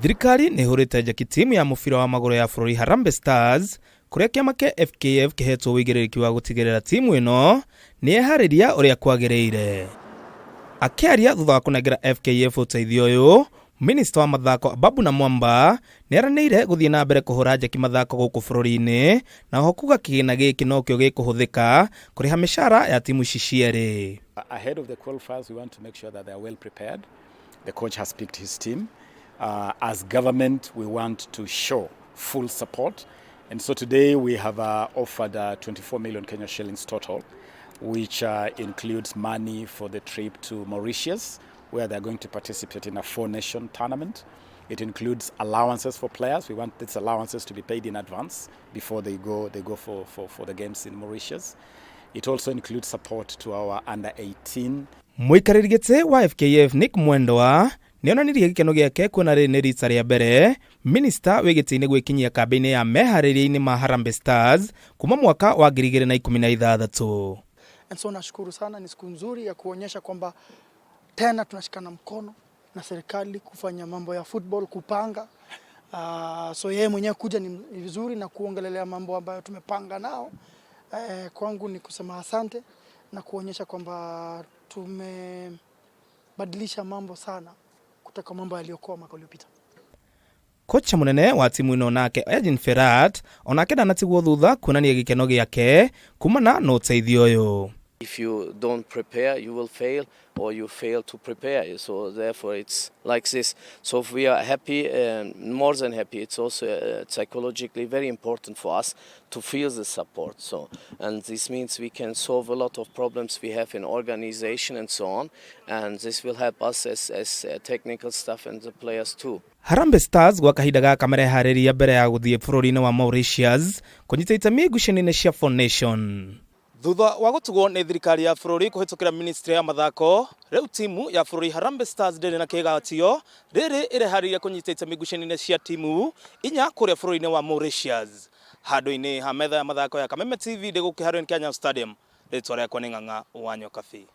Thirikari NIHURITE Njeki timu ya mubira wa maguru ya bururi Harambee Stars kuria kiama ke FKF kihetwo wigiriki wa gutigirira timu ino NIHURITE uria kwagiriire. Akiaria thutha wa kunegera FKF uteithio uyu, Minister wa mathako Babu na Mwamba niaranire guthie na mbere kuhura Njeki mathako guku bururi-ini na hokuga kigina giki no kio gikuhuthika kuriha mishara ya timu ciciere. Ahead of the qualifiers, we want to make sure that they are well prepared. The coach has picked his team. As government, we want to show full support. And so today we have offered 24 million Kenya shillings total, which includes money for the trip to Mauritius, where they're going to participate in a 4-nation tournament. It includes allowances for players. We want these allowances to be paid in advance before they go for the games in Mauritius. It also includes support to our under-18. Muikariri wa FKF Nick Mwendwa nionanirie gikeno giake kuona ni rita ria mbere Minister wigitine gwikinyia kambini ya meharĩria-inĩ ma Harambee Stars kuma mwaka wa 2016. And so nashukuru sana, ni siku nzuri ya kuonyesha kwamba tena tunashikana mkono na serikali kufanya mambo ya football, kupanga. So yeye mwenyewe kuja ni vizuri na kuongelelea mambo ambayo tumepanga nao. Kwangu ni kusema asante na kuonyesha kwamba tumebadilisha mambo sana kutoka mambo yaliyokuwa mwaka uliopita. Kocha munene wa timu ino nake Edin Ferrat onake ndanatigwo thutha kuonania gikeno giake kumana na uteithio uyu. If you don't prepare, you will fail, or you fail to prepare. So therefore it's like this. So if we are happy, more than happy, it's also psychologically very important for us to feel the support. So, and this means we can solve a lot of problems we have in organization and so on. And this will help us as technical staff and the players too. Harambee Stars gwa kahinda gaka marehariria mbere ya guthie bururi-ini wa Mauritius kunyita itemi ngucanio-ini cia 4-nation. Thutha wa gutugwo ni thirikari ya bururi kuhitukira ministry ya mathako, riu timu ya bururi Harambee Stars ndiri na kigatio riri irehariria kunyita itemi ngucanio-ini cia timu inya kuria bururi-ini wa Mauritius. Handu-ini ha metha ya mathako ya Kameme TV ndi gukiharwo Kenya Stadium. Ritwa riakwa ni Ng'ang'a wa Nyokabi.